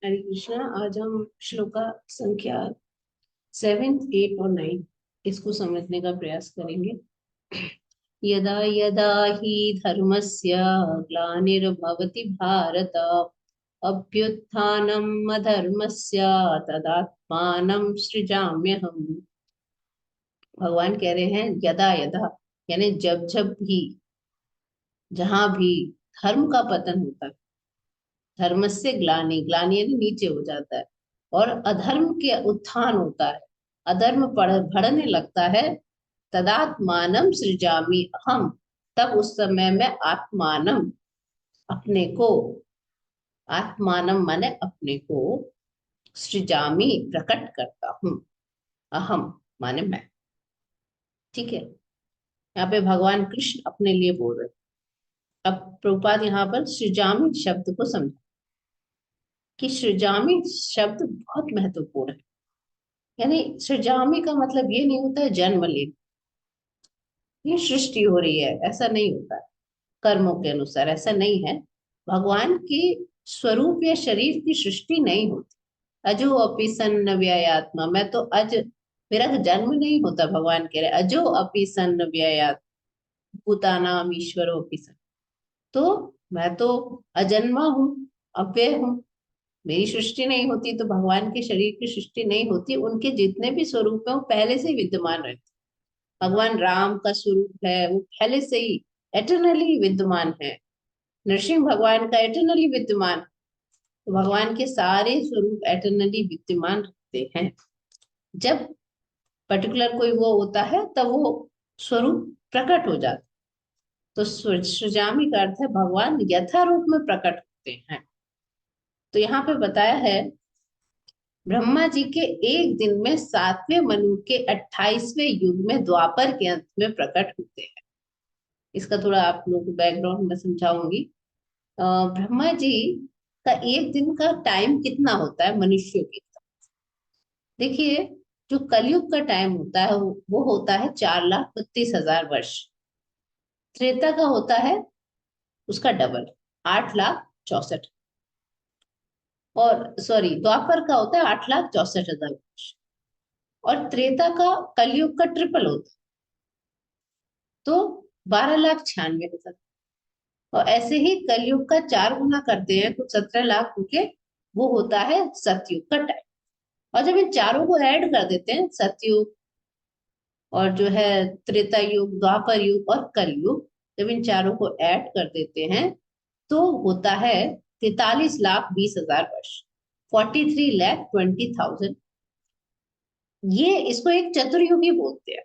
हरे कृष्णा। आज हम श्लोका संख्या 7, 8 और 9 इसको समझने का प्रयास करेंगे। यदा यदा हि धर्मस्य ग्लानिर्भवति भारत अभ्युत्थानम् अधर्मस्य तदात्मानं सृजाम्यहम्। भगवान कह रहे हैं यदा यदा, यानी जब जब भी, जहां भी धर्म का पतन होता है, धर्म से ग्लानि, ग्लानि यानी नीचे हो जाता है, और अधर्म के उत्थान होता है, अधर्म बढ़ने लगता है, तदात्मानम सृजामि अहम, तब उस समय में आत्मानम, अपने को, आत्मानम माने अपने को, सृजामि प्रकट करता हूँ, अहम माने मैं। ठीक है, यहाँ पे भगवान कृष्ण अपने लिए बोल रहे हैं। अब प्रभुपाद यहाँ पर सृजामि शब्द को समझा कि सृजामि शब्द बहुत महत्वपूर्ण है। यानी सृजामि का मतलब ये नहीं होता है जन्म लेना, ये सृष्टि हो रही है, ऐसा नहीं होता है। कर्मों के अनुसार ऐसा नहीं है। भगवान के स्वरूप या शरीर की सृष्टि नहीं होती। अजो अपि सन्न व्ययात्मा, मैं तो अज, मेरा जन्म नहीं होता। भगवान कह रहे अजो अपि सन्न व्ययात्मा भूतानाम ईश्वरो अपि सन्। तो मैं तो अजन्मा हूँ, अव्यय हूँ, मेरी सृष्टि नहीं होती तो भगवान के शरीर की सृष्टि नहीं होती। उनके जितने भी स्वरूप है वो पहले से ही विद्यमान रहते। भगवान राम का स्वरूप है, वो पहले से ही एटर्नली विद्यमान है। नरसिंह भगवान का एटर्नली विद्यमान, तो भगवान के सारे स्वरूप एटर्नली विद्यमान रहते हैं। जब पर्टिकुलर कोई वो होता है तब वो स्वरूप प्रकट हो जाता। तो सृजामी का अर्थ है भगवान यथा रूप में प्रकट होते हैं। तो यहाँ पे बताया है ब्रह्मा जी के एक दिन में 7वें मनु के 28वें युग में द्वापर के अंत में प्रकट होते हैं। इसका थोड़ा आप लोगों को बैकग्राउंड में समझाऊंगी। ब्रह्मा जी का एक दिन का टाइम कितना होता है मनुष्यों के? देखिए, जो कलयुग का टाइम होता है वो होता है 4,32,000 वर्ष। त्रेता का होता है उसका डबल, 8,64,000। और सॉरी, द्वापर का होता है 8,64,000 वर्ष। और त्रेता का, कलयुग का ट्रिपल होता है, तो 12,96,000। और ऐसे ही कलयुग का 4 गुना करते हैं तो 17 लाख होके वो होता है सतयुग का टाइम। और जब इन चारों को ऐड कर देते हैं, सतयुग और जो है त्रेता युग, द्वापर युग और कलयुग, जब इन चारों को ऐड कर देते हैं तो होता है 43,20,000 वर्ष, 43,20,000। ये इसको एक चतुर्युगी बोलते हैं,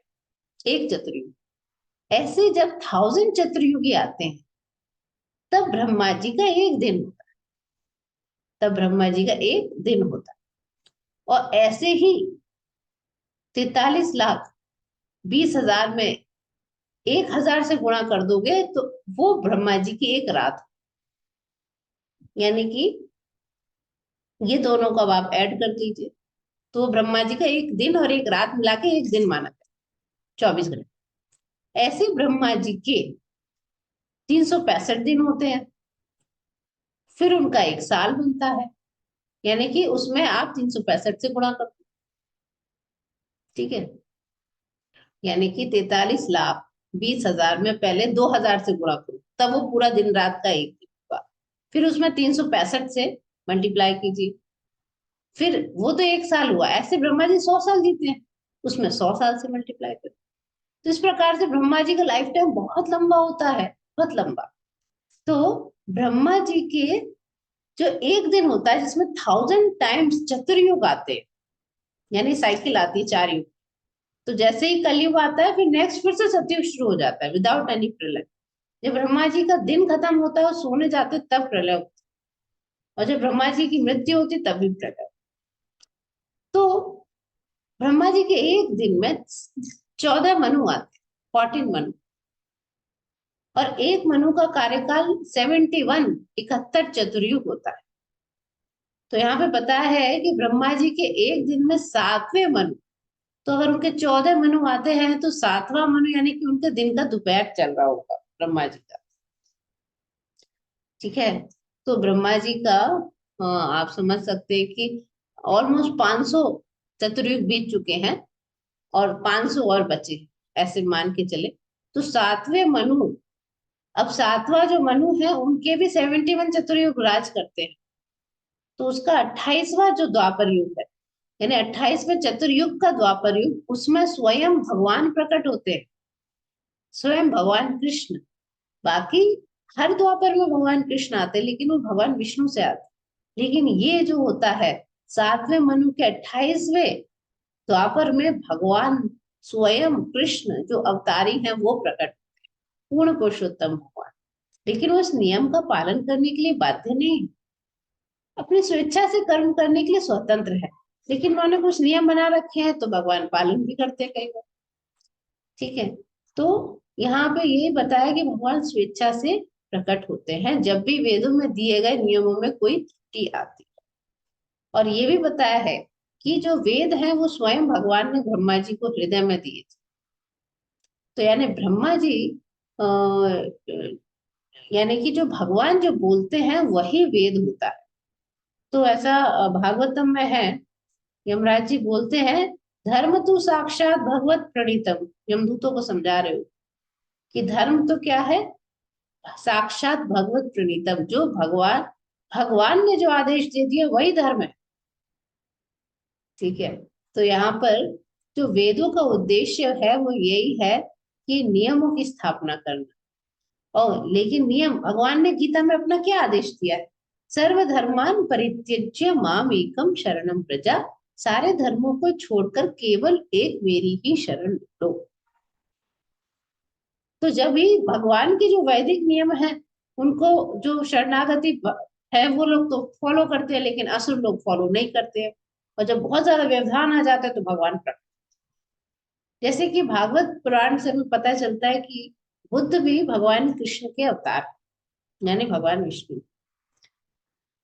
एक चतुर्युग। ऐसे जब 1,000 चतुर्युगी आते हैं तब ब्रह्मा जी का एक दिन होता है, तब ब्रह्मा जी का एक दिन होता है। और ऐसे ही 43,20,000 में 1,000 से गुणा कर दोगे तो वो ब्रह्मा जी की एक रात। यानी कि ये दोनों को अब आप ऐड कर दीजिए तो ब्रह्मा जी का एक दिन और एक रात मिला के एक दिन माना जाए, 24 घंटे। ऐसे ब्रह्मा जी के 365 दिन होते हैं, फिर उनका एक साल बनता है। यानी कि उसमें आप 365 से गुणा कर दो। ठीक है, यानी कि 43,20,000 में पहले 2,000 से गुणा करो, तब वो पूरा दिन रात का एक दिन होगा। फिर उसमें 365 से मल्टीप्लाई कीजिए, फिर वो तो एक साल हुआ। ऐसे ब्रह्मा जी 100 साल जीते हैं, उसमें 100 साल से मल्टीप्लाई करो। तो इस प्रकार से ब्रह्मा जी का लाइफ टाइम बहुत लंबा होता है, बहुत लंबा। तो ब्रह्मा जी के जो एक दिन होता है जिसमें 1,000 टाइम्स चतुर्युग आते हैं, यानी साइकिल आती है 4 युग। तो जैसे ही कलयुग आता है फिर नेक्स्ट फिर से सतयुग शुरू हो जाता है विदाउट एनी प्रलय। जब ब्रह्मा जी का दिन खत्म होता है और सोने जाते तब प्रलय होता है, और जब ब्रह्मा जी की मृत्यु होती तब भी प्रलय। तो ब्रह्मा जी के एक दिन में 14 मनु आते, 14 मनु। और एक मनु का कार्यकाल 71, 71 चतुर्युग होता है। तो यहाँ पे पता है कि ब्रह्मा जी के एक दिन में 7वें मनु, तो अगर उनके 14 मनु आते हैं तो 7वां मनु यानी कि उनके दिन का दोपहर चल रहा होगा ब्रह्मा जी का। ठीक है, तो ब्रह्मा जी का आप समझ सकते हैं कि ऑलमोस्ट 500 चतुर्युग बीत चुके हैं और 500 और बचे हैं, ऐसे मान के चले। तो सातवें मनु, अब सातवां जो मनु है उनके भी 71 चतुर्युग राज करते हैं। तो उसका 28वां जो द्वापर युग है, यानी 28वें चतुर्युग का द्वापर युग, उसमें स्वयं भगवान प्रकट होते हैं, स्वयं भगवान कृष्ण। बाकी हर द्वापर में भगवान कृष्ण आते हैं, लेकिन वो भगवान विष्णु से आते हैं। लेकिन ये जो होता है सातवें मनु के 28वें द्वापर में, भगवान स्वयं कृष्ण जो अवतारी हैं वो प्रकट, पूर्ण पुरुषोत्तम भगवान। लेकिन वो इस नियम का पालन करने के लिए बाध्य नहीं है, अपनी स्वेच्छा से कर्म करने के लिए स्वतंत्र है। लेकिन उन्होंने कुछ नियम बना रखे हैं तो भगवान पालन भी करते हैं कई बार। ठीक है। तो यहाँ पे यही बताया कि भगवान स्वेच्छा से प्रकट होते हैं जब भी वेदों में दिए गए नियमों में कोई त्रुटि आती है। और ये भी बताया है कि जो वेद है वो स्वयं भगवान ने ब्रह्मा जी को हृदय में दिए थे। तो यानी ब्रह्मा जी आ, यानी कि जो भगवान जो बोलते हैं वही वेद होता है। तो ऐसा भागवतम में है, यमराज जी बोलते हैं, धर्म तो साक्षात भगवत प्रणीतम, यमदूतों को समझा रहे हो कि धर्म तो क्या है, साक्षात भगवत प्रणीतम, जो भगवान भगवान ने जो आदेश दे दिया वही धर्म है। ठीक है। तो यहाँ पर जो वेदों का उद्देश्य है वो यही है कि नियमों की स्थापना करना। और लेकिन नियम, भगवान ने गीता में अपना क्या आदेश दिया है, सर्वधर्मान परित्यज्य माम एकम शरणम प्रजा, सारे धर्मों को छोड़कर केवल एक मेरी ही शरण लो। तो जब भी भगवान के जो वैदिक नियम है उनको जो शरणागति है वो लोग तो फॉलो करते हैं, लेकिन असुर लोग फॉलो नहीं करते हैं। और जब बहुत ज्यादा व्यवधान आ जाता है तो भगवान प्रकट, जैसे कि भागवत पुराण से हमें पता चलता है कि बुद्ध भी भगवान कृष्ण के अवतार, यानी भगवान विष्णु।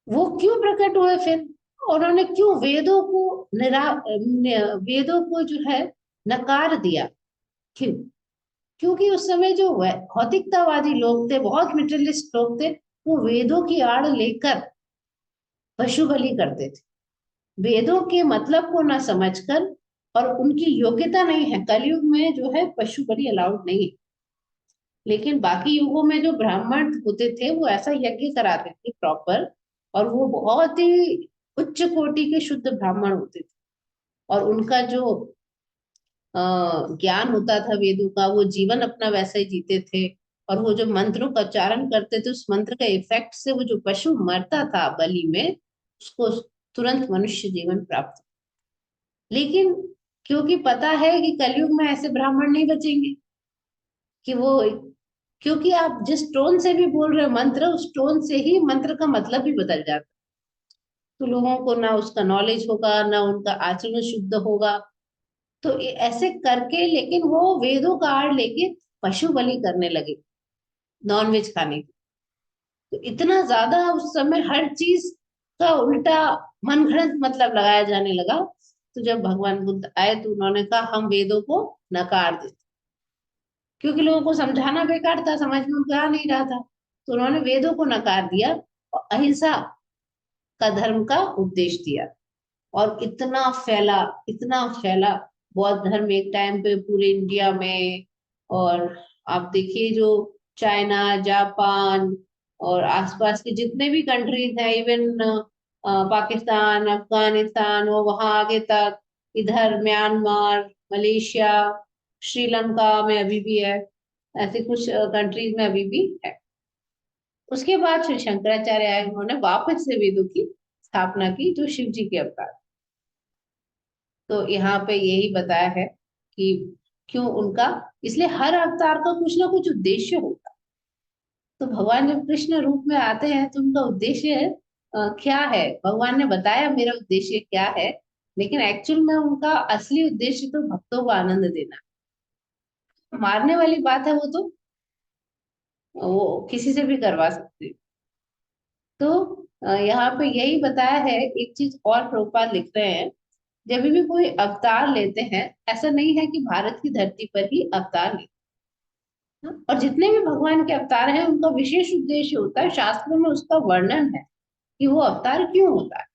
वो क्यों प्रकट हुए फिर, उन्होंने क्यों वेदों को वेदों को जो है नकार दिया, क्यों? क्योंकि उस समय जो भौतिकतावादी लोग थे, बहुत मिटरलिस्ट लोग थे, वो वेदों की आड़ लेकर पशु बलि करते थे, वेदों के मतलब को ना समझकर। और उनकी योग्यता नहीं है, कलयुग में जो है पशु बलि अलाउड नहीं है। लेकिन बाकी युगों में जो ब्राह्मण होते थे वो ऐसा यज्ञ कराते थे प्रॉपर, और वो बहुत ही उच्च कोटि के शुद्ध ब्राह्मण होते थे। और उनका जो ज्ञान होता था वेदों का, वो जीवन अपना वैसे ही जीते थे। और वो जो मंत्रों का उच्चारण करते थे, उस मंत्र का इफेक्ट से वो जो पशु मरता था बलि में, उसको तुरंत मनुष्य जीवन प्राप्त। लेकिन क्योंकि पता है कि कलयुग में ऐसे ब्राह्मण नहीं बचेंगे, कि वो, क्योंकि आप जिस टोन से भी बोल रहे हो मंत्र, उस टोन से ही मंत्र का मतलब भी बदल जाता है। तो लोगों को ना उसका नॉलेज होगा, ना उनका आचरण शुद्ध होगा। तो ऐसे करके, लेकिन वो वेदों का आड़ लेके पशु बलि करने लगे, नॉनवेज खाने की। तो इतना ज्यादा उस समय हर चीज का उल्टा मनगढ़ंत मतलब लगाया जाने लगा। तो जब भगवान बुद्ध आए तो उन्होंने कहा हम वेदों को नकार देते, क्योंकि लोगों को समझाना बेकार था, समझ में उनको आ नहीं रहा था। तो उन्होंने वेदों को नकार दिया और अहिंसा का धर्म का उपदेश दिया। और इतना फैला बौद्ध धर्म एक टाइम पे पूरे इंडिया में। और आप देखिए जो चाइना, जापान और आसपास के जितने भी कंट्रीज हैं, इवन पाकिस्तान, अफगानिस्तान और वहां आगे तक, इधर म्यांमार, मलेशिया, श्रीलंका में अभी भी है, ऐसे कुछ कंट्रीज में अभी भी है। उसके बाद श्री शंकराचार्य आए, उन्होंने वापस से वेदों की स्थापना की, जो शिव जी के अवतार। तो यहाँ पे यही बताया है कि क्यों उनका, इसलिए हर अवतार का कुछ ना कुछ उद्देश्य होता है। तो भगवान जब कृष्ण रूप में आते हैं तो उनका उद्देश्य क्या है, भगवान ने बताया मेरा उद्देश्य क्या है। लेकिन एक्चुअल में उनका असली उद्देश्य तो भक्तों को आनंद देना। मारने वाली बात है वो तो, वो किसी से भी करवा सकते हैं। तो यहाँ पे यही बताया है। एक चीज और प्रभुपाद लिख रहे हैं, जब भी कोई अवतार लेते हैं, ऐसा नहीं है कि भारत की धरती पर ही अवतार लेते हैं। और जितने भी भगवान के अवतार हैं उनका विशेष उद्देश्य होता है, शास्त्रों में उसका वर्णन है कि वो अवतार क्यों होता है।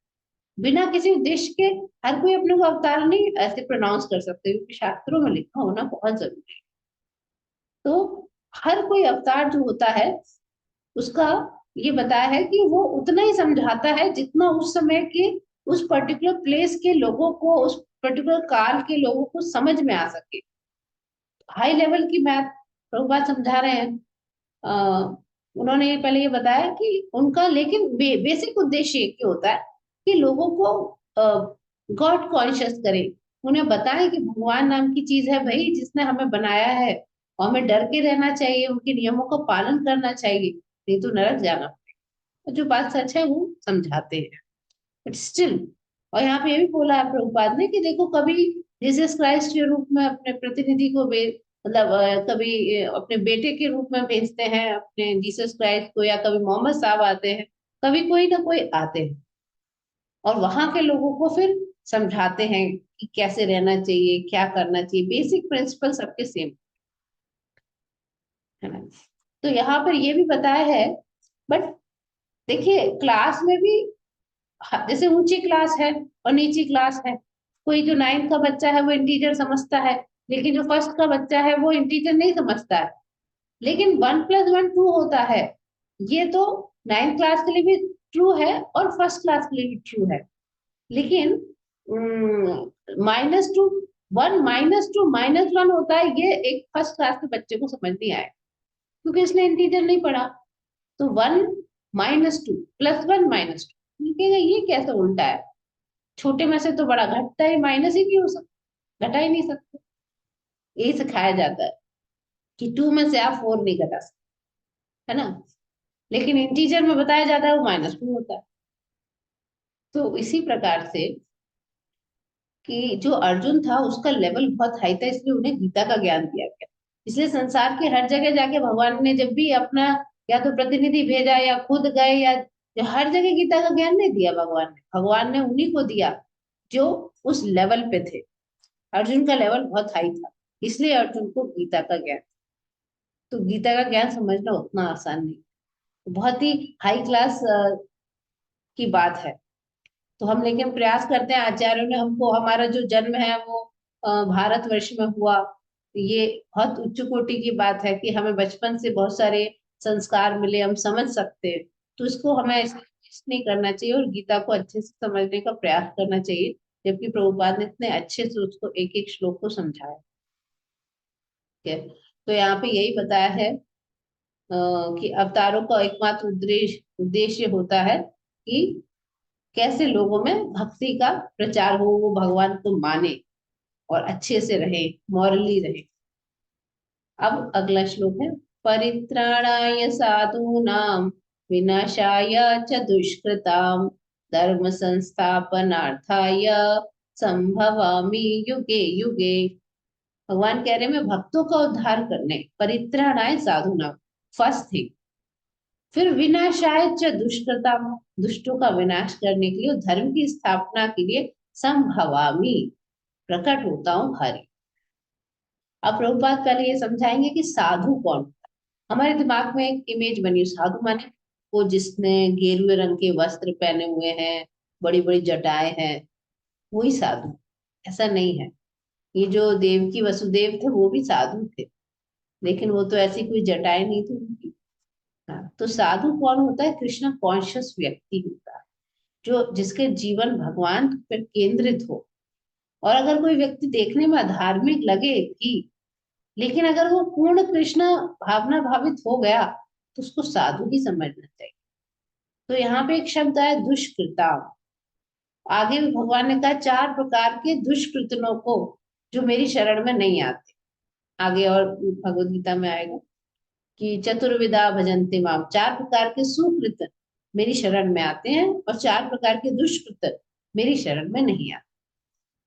बिना किसी उद्देश्य के हर कोई अपने को अवतार नहीं ऐसे प्रोनाउंस कर सकते, क्योंकि शास्त्रों में लिखा होना बहुत जरूरी है। तो हर कोई अवतार जो होता है उसका ये बताया है कि वो उतना ही समझाता है जितना उस समय के उस पर्टिकुलर प्लेस के लोगों को, उस पर्टिकुलर काल के लोगों को समझ में आ सके। हाई लेवल की मैथ प्रभुपाद समझा रहे हैं। अ, उन्होंने ये पहले ये बताया कि उनका लेकिन बेसिक उद्देश्य एक ही होता है कि लोगों को गॉड कॉन्शियस करे, उन्हें बताएं कि भगवान नाम की चीज है भाई जिसने हमें बनाया है, और हमें डर के रहना चाहिए, उनके नियमों का पालन करना चाहिए, नहीं तो नरक जाना पड़ेगा। जो बात सच है वो समझाते हैं, बट स्टिल। और यहाँ पे ये भी बोला है प्रभुपाद ने कि देखो कभी जीसस क्राइस्ट के रूप में अपने प्रतिनिधि को मतलब कभी अपने बेटे के रूप में भेजते हैं अपने जीसस क्राइस्ट को, या कभी मोहम्मद साहब आते हैं, कभी कोई ना कोई आते हैं और वहां के लोगों को फिर समझाते हैं कि कैसे रहना चाहिए, क्या करना चाहिए। बेसिक प्रिंसिपल सबके सेम है ना। तो यहाँ पर ये भी बताया है। बट देखिए क्लास में भी जैसे ऊंची क्लास है और नीची क्लास है। कोई जो नाइन्थ का बच्चा है वो इंटीजर समझता है, लेकिन जो फर्स्ट का बच्चा है वो इंटीजर नहीं समझता है। लेकिन 1+1 2 होता है, ये तो नाइन्थ क्लास के लिए भी ट्रू है और फर्स्ट क्लास के लिए भी ट्रू है। लेकिन -2 1 -2 -1 होता है, ये एक फर्स्ट क्लास के बच्चे को समझ नहीं आए क्योंकि इसने इंटीजर नहीं पढ़ा। तो 1 -2 +1 -2 लिखेगा, ये कैसे उल्टा है? छोटे में से तो बड़ा घटता है, माइनस ही नहीं हो सकता, घटा ही नहीं सकते। यही सिखाया जाता है कि 2 में से आप 4 नहीं घटा सकते, है ना। लेकिन इंटीजर में बताया जाता है वो -2 होता है। तो इसी प्रकार से कि जो अर्जुन था उसका लेवल बहुत हाई था, इसलिए उन्हें गीता का ज्ञान दिया गया। इसलिए संसार के हर जगह जाके भगवान ने जब भी अपना या तो प्रतिनिधि भेजा या खुद गए, या हर जगह गीता का ज्ञान नहीं दिया भगवान ने उन्हीं को दिया जो उस लेवल पे थे। अर्जुन का लेवल बहुत हाई था, इसलिए अर्जुन को गीता का ज्ञान। तो गीता का ज्ञान समझना उतना आसान नहीं, बहुत ही हाई क्लास की बात है। तो हम लेकिन प्रयास करते हैं, आचार्यों ने हमको, हमारा जो जन्म है वो भारतवर्ष में हुआ, ये बहुत उच्च कोटि की बात है कि हमें बचपन से बहुत सारे संस्कार मिले, हम समझ सकते हैं। तो इसको हमें ऐसे waste नहीं करना चाहिए और गीता को अच्छे से समझने का प्रयास करना चाहिए, जबकि प्रभुपाद ने इतने अच्छे से उसको एक एक श्लोक को समझाया। ठीक है। तो यहाँ पे यही बताया है कि अवतारों का एकमात्र उद्देश्य उद्देश्य होता है कि कैसे लोगों में भक्ति का प्रचार हो, वो भगवान को माने और अच्छे से रहे, मॉरली रहे। अब अगला श्लोक है, परित्राणाय साधूनां विनाशाय च दुष्कृतां धर्म संस्थापनार्थाय संभवामि युगे युगे। भगवान कह रहे हैं मैं भक्तों का उद्धार करने, परित्राणाय साधूनां फर्स्ट थिंग, फिर विनाशाय च दुष्कृतां, दुष्टों का विनाश करने के लिए, धर्म की स्थापना के लिए संभवामि, प्रकट होता हूँ हरि। अब प्रभुपाद पहले ये समझाएंगे कि साधु कौन होता है। हमारे दिमाग में एक इमेज बनी, साधु माने वो जिसने गेरुए रंग के वस्त्र पहने हुए हैं, बड़ी बड़ी जटाएं हैं, वही साधु। ऐसा नहीं है। ये जो देवकी वसुदेव थे वो भी साधु थे, लेकिन वो तो ऐसी कोई जटाएं नहीं थी उनकी। हाँ, तो साधु कौन होता है? कृष्ण कॉन्शियस व्यक्ति होता है, जो जिसके जीवन भगवान पर केंद्रित हो। और अगर कोई व्यक्ति देखने में अधार्मिक लगे भी, लेकिन अगर वो पूर्ण कृष्ण भावना भावित हो गया तो उसको साधु ही समझना चाहिए। तो यहाँ पे एक शब्द आया दुष्कृता। आगे भी भगवान ने कहा 4 प्रकार के दुष्कृतनों को जो मेरी शरण में नहीं आते। आगे और भगवत गीता में आएगा कि चतुर्विधा भजन्ते माम, 4 प्रकार के सुकृत मेरी शरण में आते हैं और 4 प्रकार के दुष्कृत मेरी शरण में नहीं आते।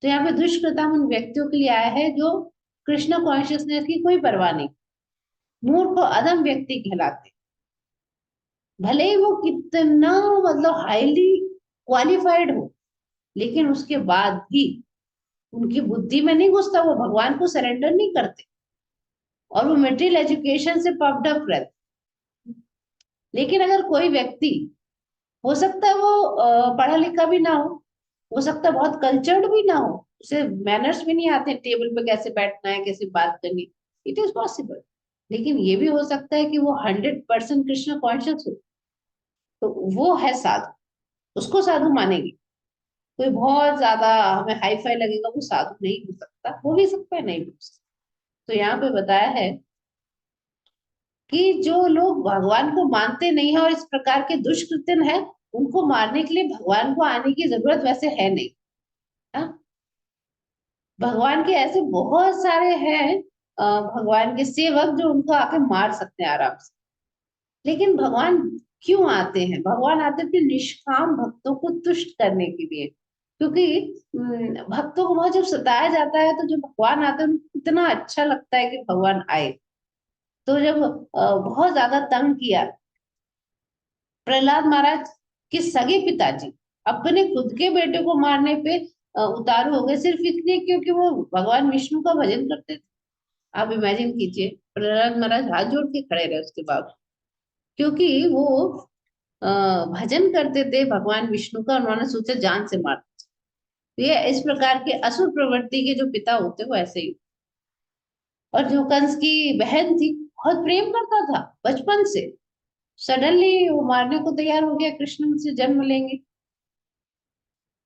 तो यहाँ पे दुष्कृतम उन व्यक्तियों के लिए आया है जो कृष्ण कॉन्शियसनेस की कोई परवाह नहीं, मूर्ख और अधम व्यक्ति कहलाते। भले ही वो कितना मतलब हाईली क्वालिफाइड हो, लेकिन उसके बाद भी उनकी बुद्धि में नहीं घुसता, वो भगवान को सरेंडर नहीं करते और वो मेटेरियल एजुकेशन से पफ्ड अप रहते। लेकिन अगर कोई व्यक्ति हो सकता है वो पढ़ा लिखा भी ना हो सकता है बहुत कल्चर्ड भी ना हो, उसे मैनर्स भी नहीं आते, टेबल पे कैसे बैठना है, कैसे बात करनी, इट इज पॉसिबल। लेकिन ये भी हो सकता है कि वो 100% कृष्ण कॉन्शियस हो, तो वो है साधु, उसको साधु मानेंगे। कोई बहुत ज्यादा हमें हाई फाई लगेगा, वो साधु नहीं हो सकता, हो भी सकता है नहीं भी हो सकता। तो यहाँ पे बताया है कि जो लोग भगवान को मानते नहीं है और इस प्रकार के दुष्कृत्य है, उनको मारने के लिए भगवान को आने की जरूरत वैसे है नहीं। हाँ? भगवान के ऐसे बहुत सारे हैं, भगवान के सेवक जो उनको आके मार सकते हैं आराम से। लेकिन भगवान क्यों आते हैं? भगवान आते थे निष्काम भक्तों को तुष्ट करने के लिए, क्योंकि भक्तों को बहुत जब सताया जाता है तो जब भगवान आते हैं उनको इतना अच्छा लगता है कि भगवान आए। तो जब बहुत ज्यादा तंग किया, प्रहलाद महाराज के सगे पिताजी अपने खुद के बेटे को मारने पे उतारू हो गए, सिर्फ इसलिए क्योंकि वो भगवान विष्णु का भजन करते थे। आप इमेजिन कीजिए, प्रहलाद महाराज हाथ जोड़ के खड़े रहे उसके बाद, क्योंकि वो अ, भजन करते थे भगवान विष्णु का, उन्होंने सोचा जान से मार। तो ये इस प्रकार के असुर प्रवृत्ति के जो पिता होते वो ऐसे ही। और जो कंस की बहन थी, बहुत प्रेम करता था बचपन से, सडनली वो मारने को तैयार हो गया, कृष्ण से जन्म लेंगे।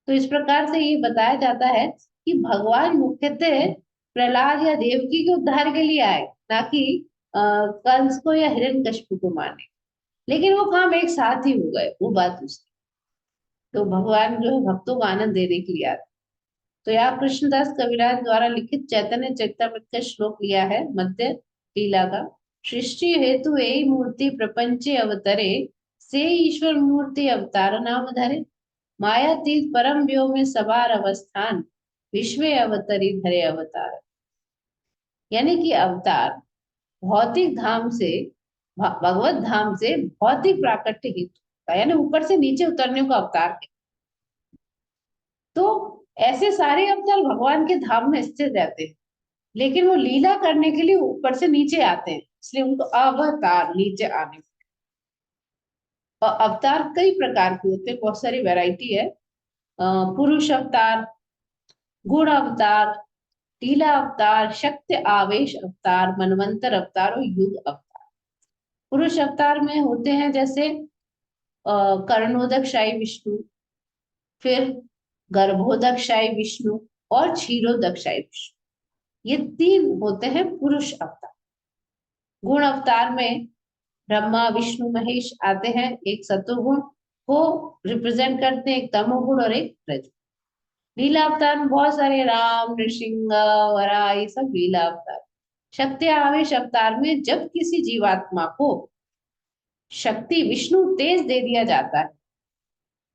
तो इस प्रकार से ये बताया जाता है कि भगवान मुख्यतः प्रहलाद या देवकी के उद्धार के लिए आए, ना कि कंस को या हिरण्यकशिपु को मारने। लेकिन वो काम एक साथ ही हो गए, वो बात उसकी। तो भगवान जो है भक्तों को आनंद देने के लिए आते। तो यहाँ कृष्णदास कविराज द्वारा लिखित चैतन्य चरितमृत का श्लोक लिया है मध्य लीला का। सृष्टि हेतु यही मूर्ति प्रपंचे अवतरे, से ईश्वर मूर्ति अवतार नाम धरे, मायातीत परम व्योम में सवार अवस्थान, विश्व अवतरी धरे अवतार। यानी कि अवतार भौतिक धाम से भगवत धाम से भौतिक प्राकट्य हेतु का, यानी ऊपर से नीचे उतरने का अवतार है। तो ऐसे सारे अवतार भगवान के धाम में स्थित रहते हैं, लेकिन वो लीला करने के लिए ऊपर से नीचे आते हैं, इसलिए उनको अवतार, नीचे आने। और अवतार कई प्रकार के होते हैं, बहुत सारी वैरायटी है। पुरुष अवतार, गुण अवतार, लीला अवतार, शक्ति आवेश अवतार, मनवंतर अवतार और युग अवतार। पुरुष अवतार में होते हैं जैसे कर्णोदकशाही विष्णु, फिर गर्भोदकशाही विष्णु और क्षीरोदकशाही विष्णु, ये तीन होते हैं पुरुष अवतार। गुण अवतार में ब्रह्मा विष्णु महेश आते हैं, एक सत्वगुण को रिप्रेजेंट करते हैं, एक तमोगुण और एक रजोगुण। लीला अवतार में बहुत सारे राम, नृसिंह, वराह, ये सब लीला अवतार। शक्ति आवेश अवतार में जब किसी जीवात्मा को शक्ति विष्णु तेज दे दिया जाता है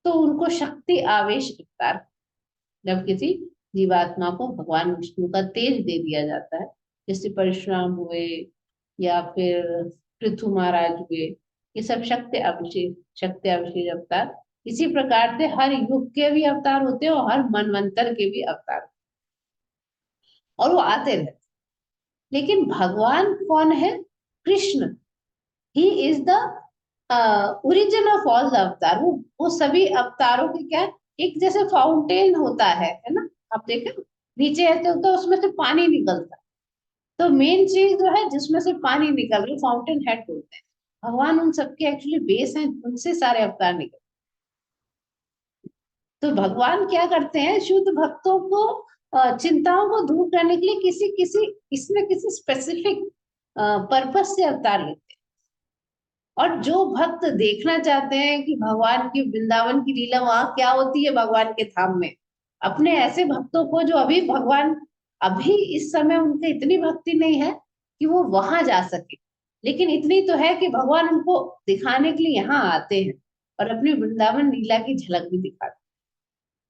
तो उनको शक्ति आवेश अवतार। जब किसी जीवात्मा को भगवान विष्णु का तेज दे दिया जाता है, जैसे परशुराम हुए या फिर पृथु महाराज हुए, ये सब शक्ति अभिषेक अवतार। इसी प्रकार से हर युग के भी अवतार होते हैं और हर मनवंतर के भी अवतार, और वो आते रहते। लेकिन भगवान कौन है? Krishna. He is the origin of all the अवतार। वो सभी अवतारों के क्या, एक जैसे फाउंटेन होता है ना, आप देखें नीचे ऐसे होता है, उसमें से पानी निकलता है। तो मेन चीज जो है जिसमें से पानी निकल रही, फाउंटेन हेड बोलते हैं। भगवान उन सबके एक्चुअली बेस हैं, उनसे सारे अवतार निकल। तो भगवान क्या करते हैं, शुद्ध भक्तों को चिंताओं को दूर करने के लिए किसी किसी इसमें किसी स्पेसिफिक पर्पस से अवतार लेते हैं। और जो भक्त देखना चाहते हैं कि भगवान की वृंदावन की लीला वहां क्या होती है भगवान के धाम में, अपने ऐसे भक्तों को जो अभी भगवान, अभी इस समय उनके इतनी भक्ति नहीं है कि वो वहां जा सके, लेकिन इतनी तो है कि भगवान उनको दिखाने के लिए यहाँ आते हैं और अपनी वृंदावन लीला की झलक भी दिखाते हैं।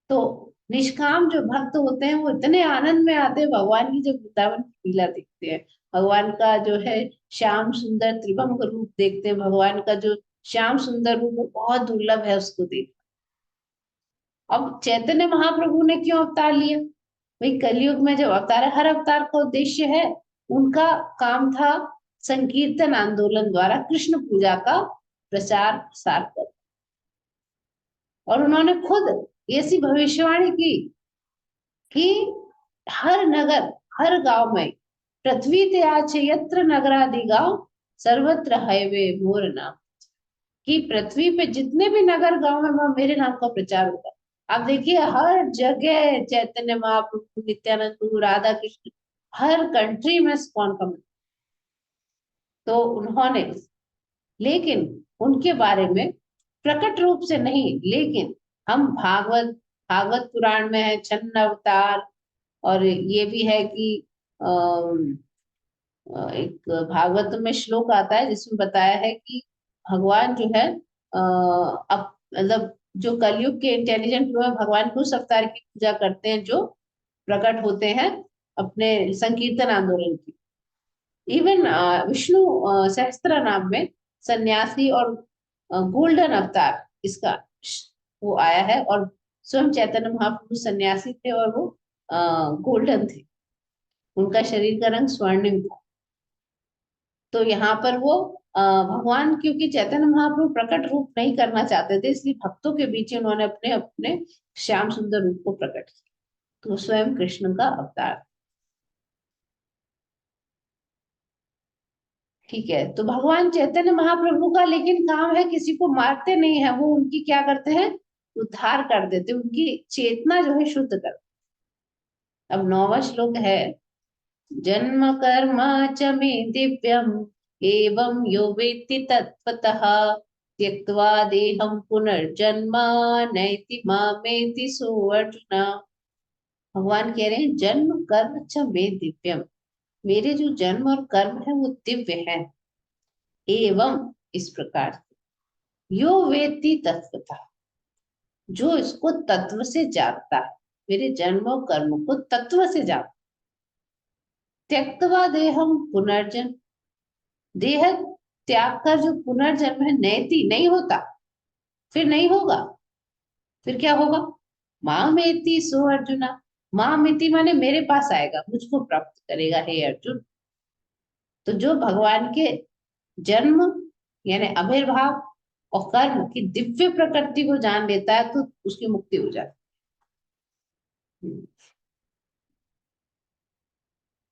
तो निष्काम जो भक्त होते हैं वो इतने आनंद में आते हैं भगवान की जब वृंदावन की लीला देखते हैं, भगवान का जो है श्याम सुंदर त्रिभंग रूप देखते हैं, भगवान का जो श्याम सुंदर रूप वो बहुत दुर्लभ है उसको देख। अब चैतन्य महाप्रभु ने क्यों अवतार लिया? भाई कलयुग में जब अवतार है, हर अवतार का उद्देश्य है, उनका काम था संकीर्तन आंदोलन द्वारा कृष्ण पूजा का प्रचार प्रसार करना। और उन्होंने खुद ऐसी भविष्यवाणी की कि हर नगर, हर गांव में, पृथ्वी ते आचे यत्र नगरादि गांव, सर्वत्र हाईवे मोर नाम, कि पृथ्वी पे जितने भी नगर गांव है वहां मेरे नाम का प्रचार होगा। आप देखिए हर जगह चैतन्य महाप्रभु, नित्यानंद, राधा कृष्ण, हर कंट्री में स्कॉन का तो उन्होंने, लेकिन उनके बारे में प्रकट रूप से नहीं, लेकिन हम भागवत, भागवत पुराण में है छन्न अवतार, और ये भी है कि एक भागवत में श्लोक आता है जिसमें बताया है कि भगवान जो है अब मतलब जो कलयुग के इंटेलिजेंट लोग हैं भगवान को उस अवतार की पूजा करते हैं जो प्रकट होते हैं अपने संकीर्तन आंदोलन की। इवन विष्णु सहस्त्र नाम में सन्यासी और गोल्डन अवतार इसका वो आया है, और स्वयं चैतन्य महाप्रभु सन्यासी थे और वो गोल्डन थे, उनका शरीर का रंग स्वर्णिम था। तो यहाँ पर वो भगवान क्योंकि चैतन्य महाप्रभु प्रकट रूप नहीं करना चाहते थे, इसलिए भक्तों के बीच ही उन्होंने अपने अपने श्याम सुंदर रूप को प्रकट किया, तो स्वयं कृष्ण का अवतार। ठीक है, तो भगवान चैतन्य महाप्रभु का लेकिन काम है किसी को मारते नहीं है, वो उनकी क्या करते हैं, उद्धार कर देते, उनकी चेतना जो है शुद्ध कर। अब 9वां श्लोक है, जन्म कर्म च मे दिव्यम एवं यो वेत्ति तत्त्वतः त्यक्त्वा देहं पुनर्जन्म नैति मामेति सो अर्जुन। भगवान कह रहे हैं जन्म कर्म च मे दिव्यम, मेरे जो जन्म और कर्म है वो दिव्य है। एवं इस प्रकार से, यो वेत्ति तत्वतः, जो इसको तत्व से जानता है, मेरे जन्म और कर्म को तत्व से जानता। त्यक्त्वा देहम पुनर्जन्म, देह त्याग कर जो पुनर्जन्म है नैति नहीं होता, फिर नहीं होगा, फिर क्या होगा, मामेति सो अर्जुना, मामेति माने मेरे पास आएगा, मुझको प्राप्त करेगा हे अर्जुन। तो जो भगवान के जन्म यानी आविर्भाव और कर्म की दिव्य प्रकृति को जान लेता है तो उसकी मुक्ति हो जाती है।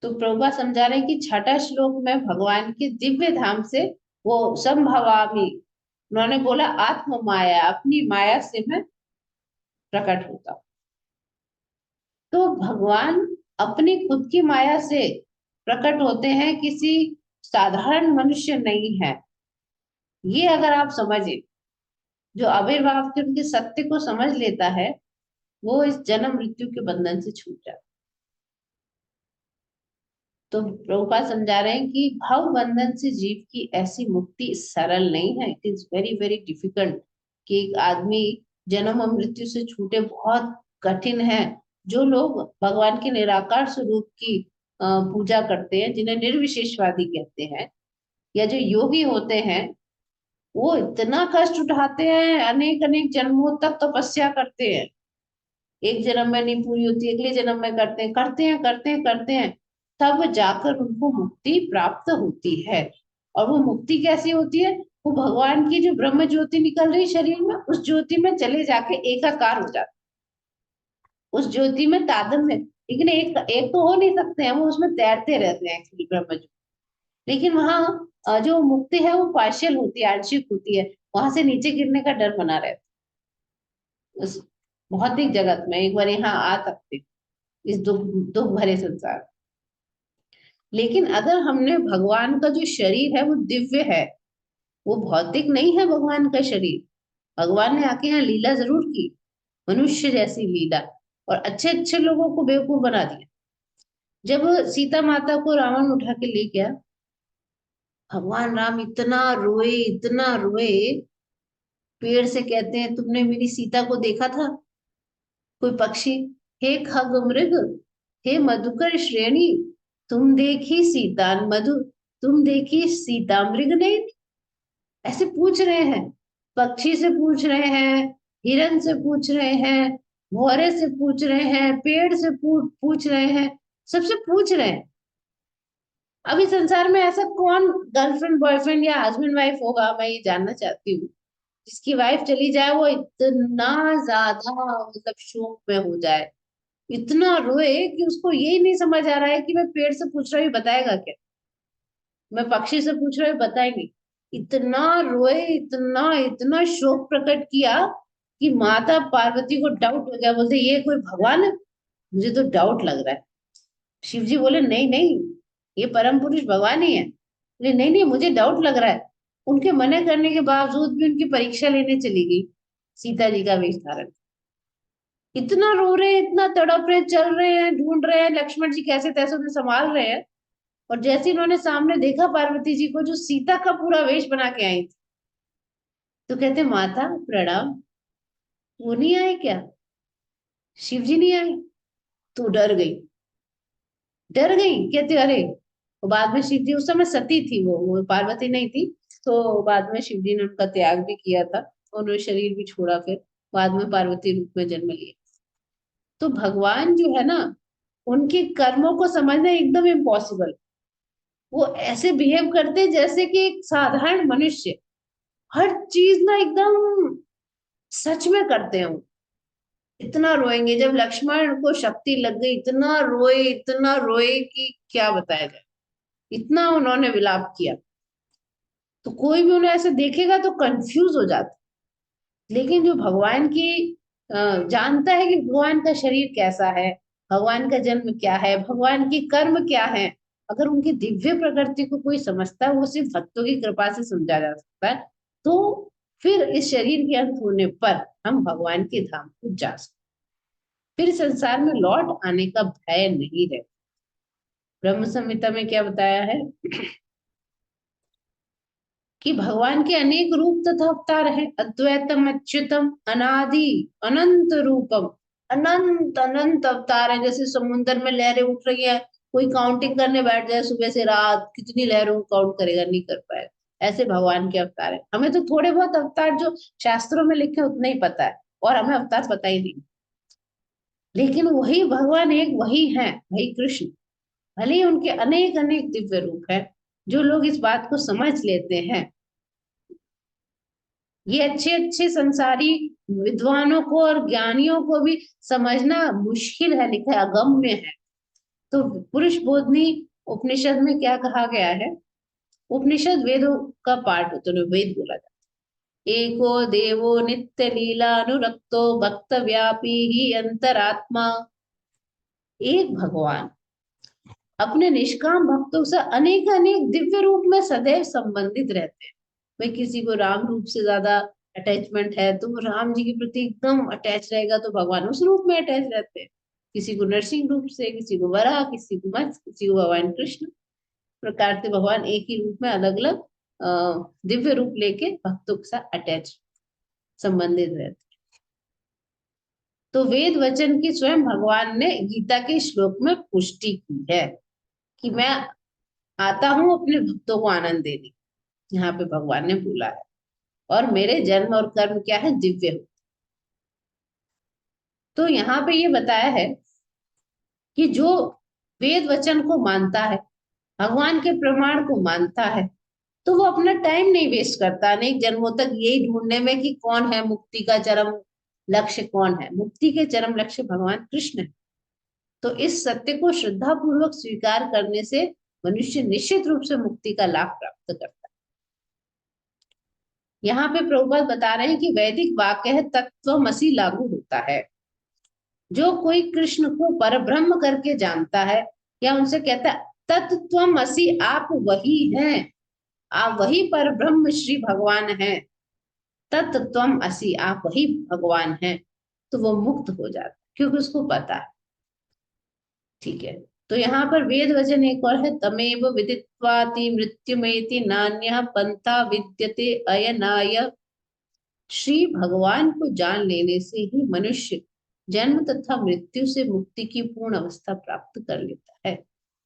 तो प्रभुपा समझा रहे हैं कि छठा श्लोक में भगवान के दिव्य धाम से वो संभवामी, उन्होंने बोला आत्म माया, अपनी माया से मैं प्रकट होता हूं। तो भगवान अपनी खुद की माया से प्रकट होते हैं, किसी साधारण मनुष्य नहीं है। ये अगर आप समझे, जो आविर्भाव के उनके सत्य को समझ लेता है वो इस जन्म मृत्यु के बंधन से छूट जाता है। तो प्रभुपाद समझा रहे हैं कि भव बंधन से जीव की ऐसी मुक्ति सरल नहीं है, it is very very difficult, कि एक आदमी जन्म और मृत्यु से छूटे, बहुत कठिन है। जो लोग भगवान के निराकार स्वरूप की पूजा करते हैं, जिन्हें निर्विशेषवादी कहते हैं, या जो योगी होते हैं, वो इतना कष्ट उठाते हैं, अनेक अनेक जन्मों तक तपस्या करते हैं, एक जन्म में नहीं पूरी होती, अगले जन्म में करते हैं करते हैं करते हैं करते हैं, तब जाकर उनको मुक्ति प्राप्त होती है। और वो मुक्ति कैसी होती है, वो भगवान की जो ब्रह्म ज्योति निकल रही शरीर में, उस ज्योति में चले जाके एकाकार हो जाते, उस ज्योति में तादम्य, लेकिन एक एक तो हो नहीं सकते हैं, वो उसमें तैरते रहते हैं एक्चुअली ब्रह्म ज्योति। लेकिन वहां जो मुक्ति है वो पार्शियल होती है, आंशिक होती है, वहां से नीचे गिरने का डर बना रहता है उस भौतिक जगत में, एक बार यहाँ आ सकते इस दुख दुख भरे संसार। लेकिन अगर हमने भगवान का जो शरीर है वो दिव्य है, वो भौतिक नहीं है भगवान का शरीर, भगवान ने आके यहाँ लीला जरूर की, मनुष्य जैसी लीला, और अच्छे अच्छे लोगों को बेवकूफ बना दिया। जब सीता माता को रावण उठा के ले गया, भगवान राम इतना रोए इतना रोए, पेड़ से कहते हैं तुमने मेरी सीता को देखा था, कोई पक्षी, हे खग मृग, हे मधुकर श्रेणी, तुम देखी सीता मधु, तुम देखी सीता मृग ने, ऐसे पूछ रहे हैं, पक्षी से पूछ रहे हैं, हिरन से पूछ रहे हैं, भौरे से पूछ रहे हैं, पेड़ से पूछ रहे हैं, सबसे पूछ रहे हैं। अभी संसार में ऐसा कौन गर्लफ्रेंड बॉयफ्रेंड या हस्बैंड वाइफ होगा, मैं ये जानना चाहती हूँ, जिसकी वाइफ चली जाए वो इतना ज्यादा मतलब शोक में हो जाए, इतना रोए कि उसको यही नहीं समझ आ रहा है कि मैं पेड़ से पूछ रहा हूँ ये बताएगा क्या, मैं पक्षी से पूछ रहा हूँ ये बताएंगे। इतना रोए, इतना इतना शोक प्रकट किया कि माता पार्वती को डाउट हो गया, बोलते ये कोई भगवान है, मुझे तो डाउट लग रहा है। शिव जी बोले नहीं नहीं, ये परम पुरुष भगवान ही है। बोले नहीं नहीं, मुझे डाउट लग रहा है। उनके मना करने के बावजूद भी उनकी परीक्षा लेने चली गई, सीता जी का वेश धारण। इतना रो रहे हैं, इतना तड़प रहे, चल रहे हैं, ढूंढ रहे हैं, लक्ष्मण जी कैसे तैसे उन्हें संभाल रहे हैं। और जैसे इन्होंने सामने देखा पार्वती जी को जो सीता का पूरा वेश बना के आई थी, तो कहते माता प्रणाम, वो नहीं आए क्या, शिव जी नहीं आए। तो डर गई, डर गई, कहते अरे। तो बाद में शिव जी, उस समय सती थी वो पार्वती नहीं थी। तो बाद में शिव जी ने उनका त्याग भी किया था, उन्होंने शरीर भी छोड़ा, फिर बाद में पार्वती रूप में जन्म लिया। तो भगवान जो है ना, उनके कर्मों को समझना एकदम इम्पॉसिबल। वो ऐसे बिहेव करते हैं जैसे कि एक साधारण मनुष्य, हर चीज ना एकदम सच में करते हैं वो। इतना रोएंगे, जब लक्ष्मण को शक्ति लग गई इतना रोए कि क्या बताया जाए, इतना उन्होंने विलाप किया। तो कोई भी उन्हें ऐसे देखेगा तो कंफ्यूज हो जाता। लेकिन जो भगवान की जानता है कि भगवान का शरीर कैसा है, भगवान का जन्म क्या है, भगवान की कर्म क्या है, अगर उनकी दिव्य प्रकृति को कोई समझता है, वो सिर्फ भक्तों की कृपा से समझा जा सकता है। तो फिर इस शरीर के अंत होने पर हम भगवान के धाम को जा सकते, फिर संसार में लौट आने का भय नहीं रहे। ब्रह्म संहिता में क्या बताया है कि भगवान के अनेक रूप तथा अवतार हैं, अद्वैतम अच्युतम अनादि अनंत रूपम। अनंत अनंत अवतार है, जैसे समुन्द्र में लहरें उठ रही है, कोई काउंटिंग करने बैठ जाए सुबह से रात कितनी लहरों को काउंट करेगा, नहीं कर पाएगा। ऐसे भगवान के अवतार है। हमें तो थोड़े बहुत अवतार जो शास्त्रों में लिखे उतना ही पता है, और हमें अवतार पता ही नहीं। लेकिन वही भगवान एक वही है, वही कृष्ण। भले ही उनके अनेक अनेक दिव्य रूप है, जो लोग इस बात को समझ लेते हैं, ये अच्छे अच्छे संसारी विद्वानों को और ज्ञानियों को भी समझना मुश्किल है, लिखा है अगम्य है। तो पुरुष बोधनी उपनिषद में क्या कहा गया है, उपनिषद वेदों का पाठ होता है, वेद बोला जाता है। एको देवो नित्य लीला अनुरक्तो भक्त व्यापी ही अंतरात्मा। एक भगवान अपने निष्काम भक्तों से अनेक अनेक दिव्य रूप में सदैव संबंधित रहते हैं। भाई किसी को राम रूप से ज्यादा अटैचमेंट है तो वो राम जी के प्रति एकदम अटैच रहेगा, तो भगवान उस रूप में अटैच रहते हैं। किसी को नरसिंह रूप से, किसी को वराह, किसी को मत्स्य, किसी को भगवान कृष्ण। प्रकार से भगवान एक ही रूप में अलग अलग दिव्य रूप लेके भक्तों के साथ अटैच, संबंधित रहते हैं। तो वेद वचन की स्वयं भगवान ने गीता के श्लोक में पुष्टि की है कि मैं आता हूं अपने भक्तों को आनंद देने, यहाँ पे भगवान ने बोला है। और मेरे जन्म और कर्म क्या है, दिव्य हो। तो यहाँ पे ये बताया है कि जो वेद वचन को मानता है, भगवान के प्रमाण को मानता है, तो वो अपना टाइम नहीं वेस्ट करता अनेक जन्मों तक यही ढूंढने में कि कौन है मुक्ति का चरम लक्ष्य, कौन है मुक्ति के चरम लक्ष्य, भगवान कृष्ण है। तो इस सत्य को श्रद्धा पूर्वक स्वीकार करने से मनुष्य निश्चित रूप से मुक्ति का लाभ प्राप्त करता है। यहाँ पे प्रभुपाद बता रहे हैं कि वैदिक वाक्य है तत्वमसि लागू होता है। जो कोई कृष्ण को परब्रह्म करके जानता है, या उनसे कहता है तत्वमसि, आप वही हैं, आप वही परब्रह्म श्री भगवान हैं, तत्वमसि आप वही भगवान हैं, तो वो मुक्त हो जाता है, क्योंकि उसको पता है। ठीक है। तो यहाँ पर वेद वचन एक और है, तमेव विदित्वाति मृत्युमेति नान्यः पंथा विद्यते अयनाय। श्री भगवान को जान लेने से ही मनुष्य जन्म तथा मृत्यु से मुक्ति की पूर्ण अवस्था प्राप्त कर लेता है।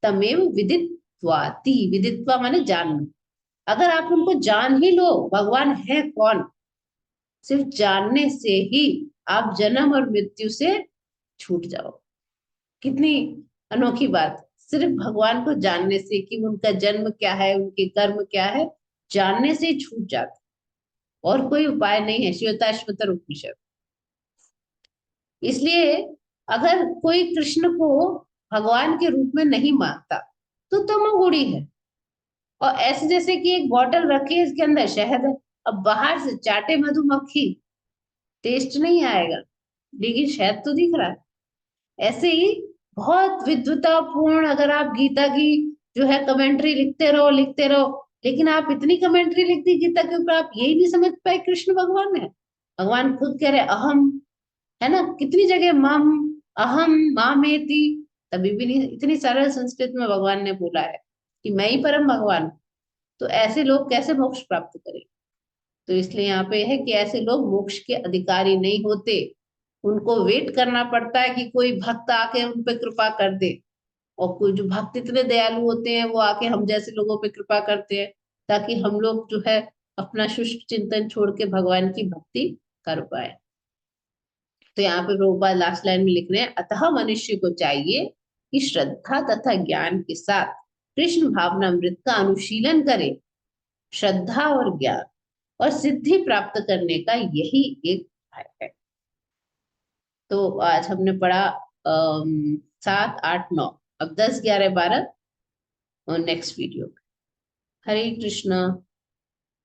तमेव विदित्वाति, विदित्वा माने जानना। अगर आप उनको जान ही लो भगवान है कौन, सिर्फ जानने से ही आप जन्म और मृत्यु से छूट जाओ। कितनी अनोखी बात, सिर्फ भगवान को जानने से कि उनका जन्म क्या है, उनके कर्म क्या है, जानने से ही छूट जाता। और कोई उपाय नहीं है, श्वेताश्वतर उपनिषद। इसलिए अगर कोई कृष्ण को भगवान के रूप में नहीं मानता तो तमोगुणी है। और ऐसे जैसे कि एक बॉटल रखी है, इसके अंदर शहद है, अब बाहर से चाटे मधुमक्खी, टेस्ट नहीं आएगा, लेकिन शहद तो दिख रहा है। ऐसे ही बहुत विद्वतापूर्ण, अगर आप गीता की जो है कमेंट्री लिखते रहो लिखते रहो, लेकिन आप इतनी कमेंट्री लिख दी गीता के ऊपर, आप यही नहीं समझ पाए कृष्ण भगवान है। भगवान खुद कह रहे अहम, है ना, कितनी जगह मम, अहम, मामेति, तभी भी नहीं, इतनी सरल संस्कृत में भगवान ने बोला है कि मैं ही परम भगवान हूं। तो ऐसे लोग कैसे मोक्ष प्राप्त करें? तो इसलिए यहाँ पे है कि ऐसे लोग मोक्ष के अधिकारी नहीं होते, उनको वेट करना पड़ता है कि कोई भक्त आके उन पे कृपा कर दे। और कोई जो भक्त इतने दयालु होते हैं वो आके हम जैसे लोगों पे कृपा करते हैं, ताकि हम लोग जो है अपना शुष्क चिंतन छोड़ के भगवान की भक्ति कर पाए। तो यहाँ पे प्रभुपाद लास्ट लाइन में लिख रहे हैं, अतः मनुष्य को चाहिए कि श्रद्धा तथा ज्ञान के साथ कृष्ण भावनामृत का अनुशीलन करे। श्रद्धा और ज्ञान और सिद्धि प्राप्त करने का यही एक उपाय है। तो आज हमने पढ़ा 7, 8, 9, अब 10, 11, 12 और नेक्स्ट वीडियो। हरे कृष्णा।